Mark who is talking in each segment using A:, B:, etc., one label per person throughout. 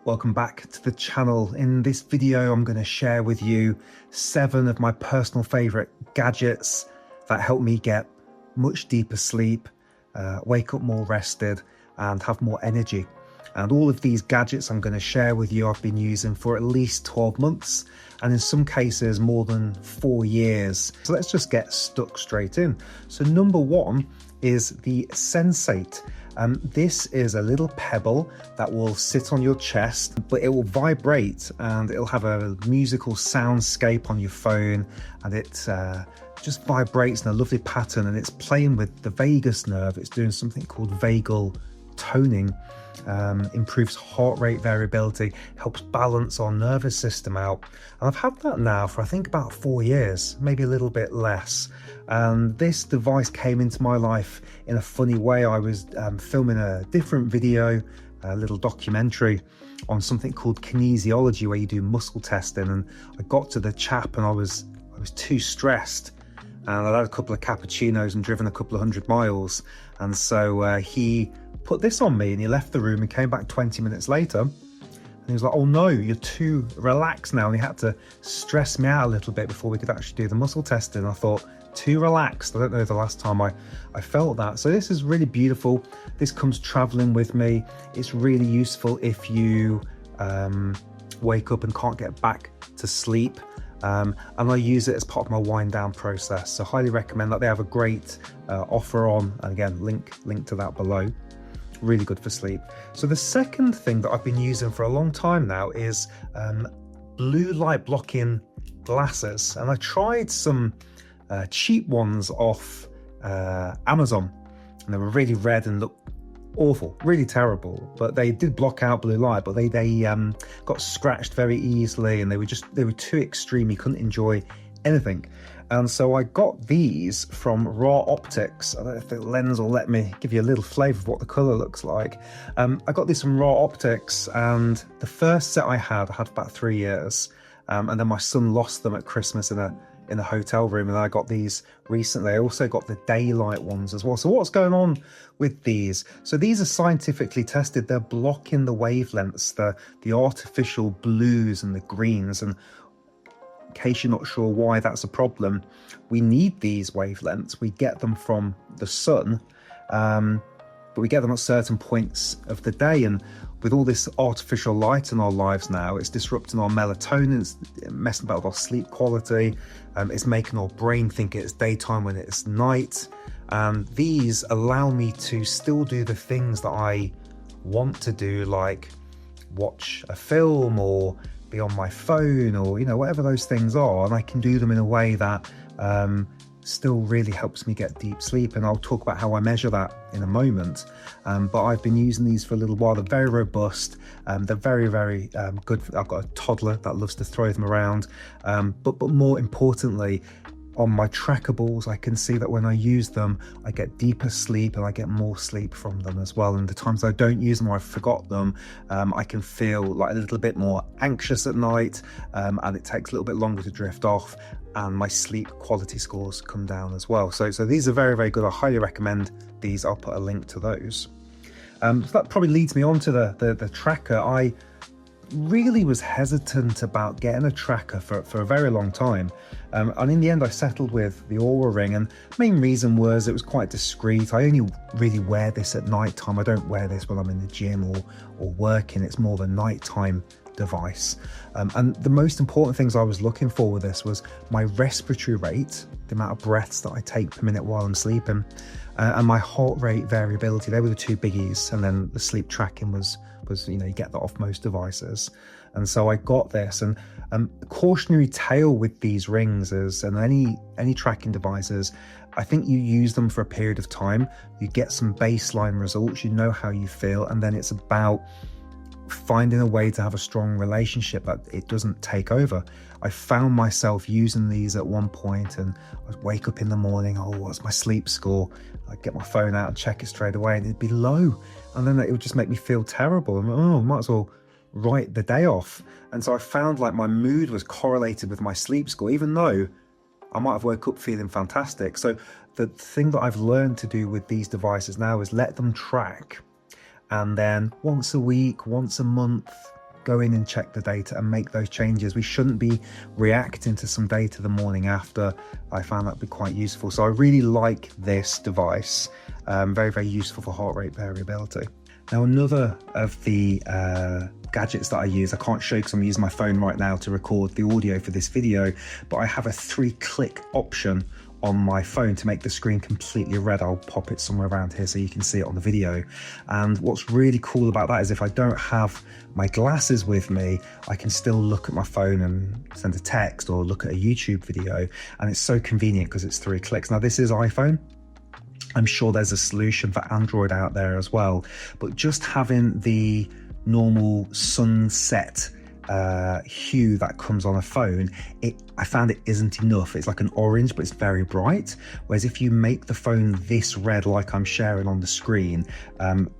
A: Welcome back to the channel. In this video, I'm going to share with you 7 of my personal favorite gadgets that help me get much deeper sleep, wake up more rested and have more energy. And all of these gadgets I'm going to share with you I've been using for at least 12 months and in some cases more than 4 years. So let's just get stuck straight in. So number 1 is the Sensate. This is a little pebble that will sit on your chest, but it will vibrate and it'll have a musical soundscape on your phone, and it just vibrates in a lovely pattern, and it's playing with the vagus nerve. It's doing something called vagal toning, improves heart rate variability, helps balance our nervous system out. And I've had that now for I think about 4 years, maybe a little bit less. And this device came into my life in a funny way. I was filming a different video, a little documentary on something called kinesiology, where you do muscle testing, and I got to the chap and I was too stressed, and I'd had a couple of cappuccinos and driven a couple of 100 miles, and so he put this on me and he left the room and came back 20 minutes later and he was like, "Oh no, you're too relaxed now," and he had to stress me out a little bit before we could actually do the muscle testing. I thought, too relaxed? I don't know the last time I felt that. So this is really beautiful. This comes traveling with me. It's really useful if you wake up and can't get back to sleep. And I use it as part of my wind down process. So highly recommend that. They have a great offer on, and again, link to that below. Really good for sleep. So the second thing that I've been using for a long time now is blue light blocking glasses. And I tried some cheap ones off Amazon, and they were really red and looked awful, really terrible, but they did block out blue light, but they got scratched very easily, and they were too extreme. You couldn't enjoy anything. And so I got these from Raw Optics. I don't know if the lens will let me give you a little flavor of what the color looks like. I got these from Raw Optics, and the first set I had about 3 years, and then my son lost them at Christmas in a hotel room, and I got these recently. I also got the daylight ones as well. So what's going on with these? So these are scientifically tested. They're blocking the wavelengths, the artificial blues and the greens. And in case you're not sure why that's a problem, we need these wavelengths. We get them from the sun, but we get them at certain points of the day. And with all this artificial light in our lives now, it's disrupting our melatonin, it's messing about with our sleep quality, it's making our brain think it's daytime when it's night. And these allow me to still do the things that I want to do, like watch a film or be on my phone, or whatever those things are, and I can do them in a way that still really helps me get deep sleep. And I'll talk about how I measure that in a moment. But I've been using these for a little while. They're very robust. They're very, very good. I've got a toddler that loves to throw them around. But more importantly, on my trackables, I can see that when I use them, I get deeper sleep and I get more sleep from them as well. And the times I don't use them or I forgot them, I can feel like a little bit more anxious at night, and it takes a little bit longer to drift off, and my sleep quality scores come down as well. So these are very, very good. I highly recommend these. I'll put a link to those. So that probably leads me on to the tracker. I really was hesitant about getting a tracker for a very long time, and in the end I settled with the Aura Ring, and the main reason was it was quite discreet. I only really wear this at night time. I don't wear this when I'm in the gym or working. It's more of a nighttime device. And the most important things I was looking for with this was my respiratory rate, the amount of breaths that I take per minute while I'm sleeping, and my heart rate variability. They were the two biggies, and then the sleep tracking was you get that off most devices. And so I got this. And cautionary tale with these rings is, and any tracking devices, I think you use them for a period of time, you get some baseline results, you know how you feel, and then it's about finding a way to have a strong relationship that it doesn't take over. I found myself using these at one point, and I'd wake up in the morning, oh, what's my sleep score? I'd get my phone out and check it straight away, and it'd be low, and then it would just make me feel terrible. I'm like, oh, might as well write the day off. And so I found like my mood was correlated with my sleep score, even though I might have woke up feeling fantastic. So the thing that I've learned to do with these devices now is let them track, and then once a week, once a month, go in and check the data and make those changes. We shouldn't be reacting to some data the morning after. I found that to be quite useful. So I really like this device. Very, very useful for heart rate variability. Now, another of the gadgets that I use, I can't show because I'm using my phone right now to record the audio for this video, but I have a 3-click option on my phone to make the screen completely red. I'll pop it somewhere around here so you can see it on the video. And what's really cool about that is if I don't have my glasses with me, I can still look at my phone and send a text or look at a YouTube video, and it's so convenient because it's 3 clicks. Now, this is iPhone. I'm sure there's a solution for Android out there as well, but just having the normal sunset hue that comes on a phone, I found it isn't enough. It's like an orange, but it's very bright. Whereas if you make the phone this red, like I'm sharing on the screen,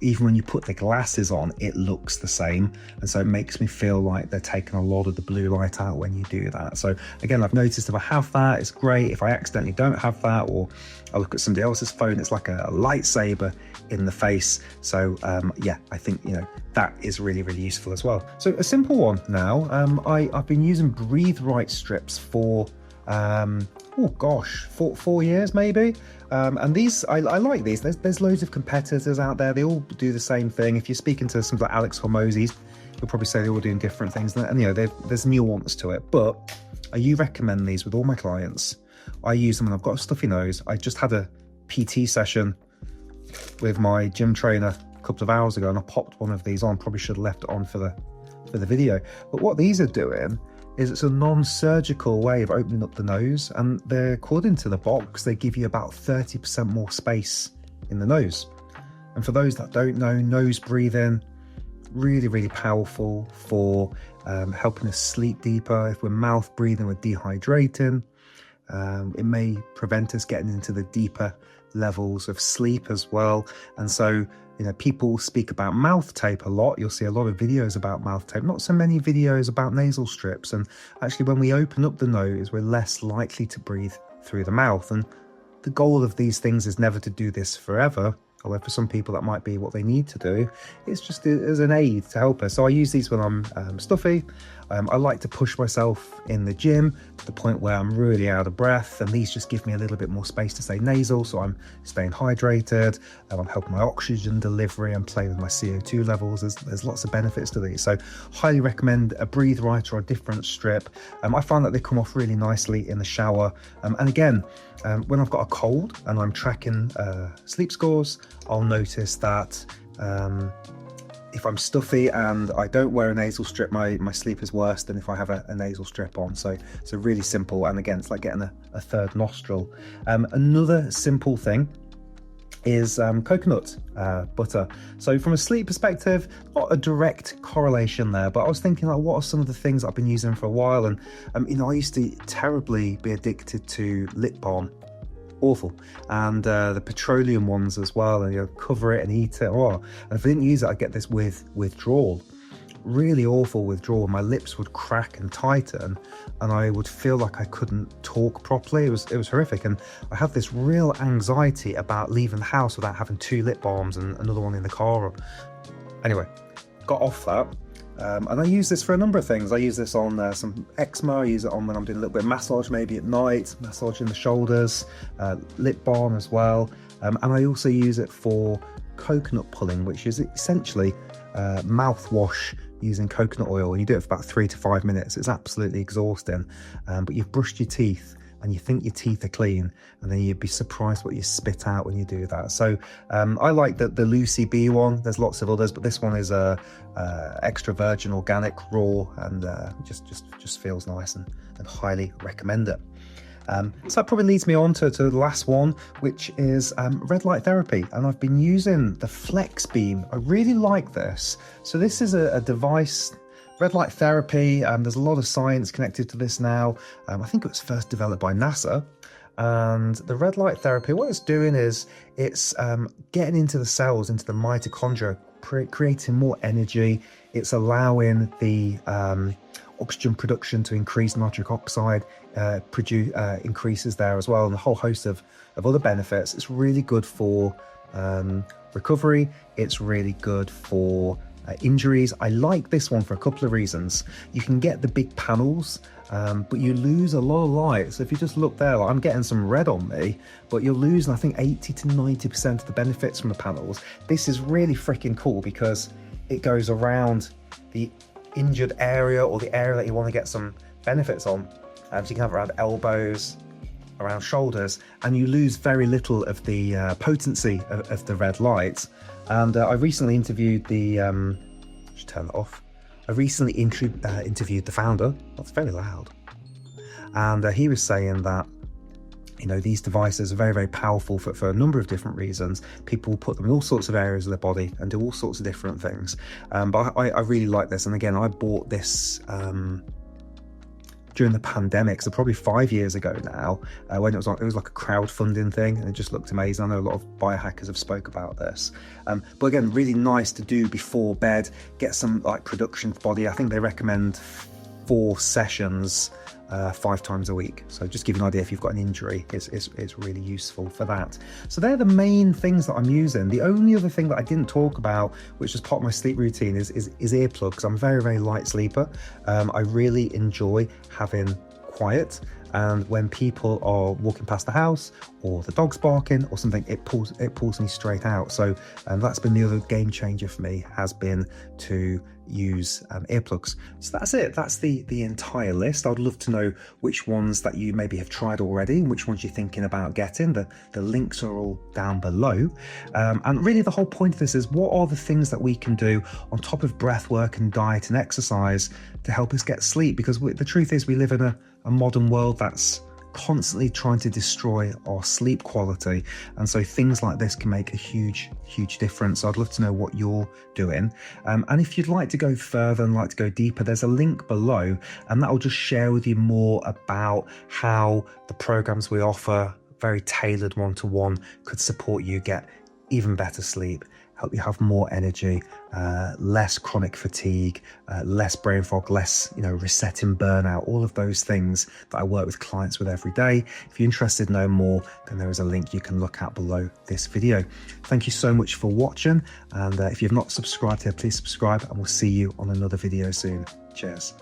A: even when you put the glasses on, it looks the same. And so it makes me feel like they're taking a lot of the blue light out when you do that. So again, I've noticed if I have that, it's great. If I accidentally don't have that, or I look at somebody else's phone, it's like a lightsaber in the face. So yeah, I think, that is really, really useful as well. So a simple one now, I've been using Breathwork strips for, 4 years maybe. And these, I like these. There's loads of competitors out there. They all do the same thing. If you're speaking to something like Alex Hormozzi, he'll probably say they're all doing different things. And there's nuance to it. But I recommend these with all my clients. I use them when I've got a stuffy nose. I just had a PT session with my gym trainer a couple of hours ago, and I popped one of these on. Probably should have left it on for the video. But what these are doing is it's a non-surgical way of opening up the nose, and they're, according to the box, they give you about 30% more space in the nose. And for those that don't know, nose breathing, really, really powerful for helping us sleep deeper. If we're mouth breathing, we're dehydrating. It may prevent us getting into the deeper levels of sleep as well. And so, people speak about mouth tape a lot. You'll see a lot of videos about mouth tape, not so many videos about nasal strips. And actually, when we open up the nose, we're less likely to breathe through the mouth. And the goal of these things is never to do this forever. Although for some people that might be what they need to do. It's just as an aid to help us. So I use these when I'm stuffy. I like to push myself in the gym to the point where I'm really out of breath, and these just give me a little bit more space to stay nasal, so I'm staying hydrated, I'm helping my oxygen delivery, I'm playing with my CO2 levels. There's lots of benefits to these, so highly recommend a Breathwork or a different strip. I find that they come off really nicely in the shower, and again, when I've got a cold and I'm tracking sleep scores, I'll notice that if I'm stuffy and I don't wear a nasal strip, my sleep is worse than if I have a nasal strip on. So really simple. And again, it's like getting a third nostril. Another simple thing is coconut butter. So from a sleep perspective, not a direct correlation there, but I was thinking, like, what are some of the things I've been using for a while? And I used to terribly be addicted to lip balm. Awful. And the petroleum ones as well, and cover it and eat it. And if I didn't use it, I'd get this withdrawal. Really awful withdrawal. My lips would crack and tighten, and I would feel like I couldn't talk properly. It was horrific, and I had this real anxiety about leaving the house without having 2 lip balms and another one in the car. Anyway, got off that. And I use this for a number of things. I use this on some eczema. I use it on when I'm doing a little bit of massage, maybe at night, massaging the shoulders, lip balm as well. And I also use it for coconut pulling, which is essentially mouthwash using coconut oil. And you do it for about 3 to 5 minutes. It's absolutely exhausting. But you've brushed your teeth and you think your teeth are clean, and then you'd be surprised what you spit out when you do that. So I like the Lucy Bee one. There's lots of others, but this one is extra virgin, organic, raw, and just feels nice, and highly recommend it. So that probably leads me on to the last one, which is red light therapy. And I've been using the Flex Beam. I really like this. So this is a device, red light therapy. There's a lot of science connected to this now. I think it was first developed by NASA. And the red light therapy, what it's doing is it's getting into the cells, into the mitochondria, creating more energy. It's allowing the oxygen production to increase, nitric oxide increases there as well, and a whole host of other benefits. It's really good for recovery. It's really good for injuries. I like this one for a couple of reasons. You can get the big panels, but you lose a lot of light. So if you just look there, like I'm getting some red on me, but you're losing, I think, 80 to 90% of the benefits from the panels. This is really freaking cool because it goes around the injured area or the area that you want to get some benefits on. So you can have it around elbows, around shoulders, and you lose very little of the potency of the red light. And I recently interviewed the just turn it off. I recently interviewed the founder. That's very loud. And he was saying that, you know, these devices are very, very powerful for a number of different reasons. People put them in all sorts of areas of their body and do all sorts of different things. But I really like this. And again, I bought this during the pandemic, so probably 5 years ago now, when it was like a crowdfunding thing, and it just looked amazing. I know a lot of biohackers have spoke about this, but again, really nice to do before bed, get some like production body. I think they recommend 4 sessions 5 times a week. So just give you an idea if you've got an injury, it's really useful for that. So they're the main things that I'm using. The only other thing that I didn't talk about, which is part of my sleep routine, is earplugs. I'm a very, very light sleeper. I really enjoy having quiet. And when people are walking past the house or the dog's barking or something, it pulls me straight out. So that's been the other game changer for me, has been to use earplugs. So that's it. That's the entire list. I'd love to know which ones that you maybe have tried already and which ones you're thinking about getting. The links are all down below. And really the whole point of this is, what are the things that we can do on top of breath work and diet and exercise to help us get sleep? Because the truth is, we live in a modern world that's constantly trying to destroy our sleep quality, and so things like this can make a huge difference. So I'd love to know what you're doing, and if you'd like to go further and like to go deeper, there's a link below, and that will just share with you more about how the programs we offer, very tailored one-to-one, could support you get even better sleep, help you have more energy, less chronic fatigue, less brain fog, less, resetting burnout, all of those things that I work with clients with every day. If you're interested in knowing more, then there is a link you can look at below this video. Thank you so much for watching. And if you've not subscribed here, please subscribe, and we'll see you on another video soon. Cheers.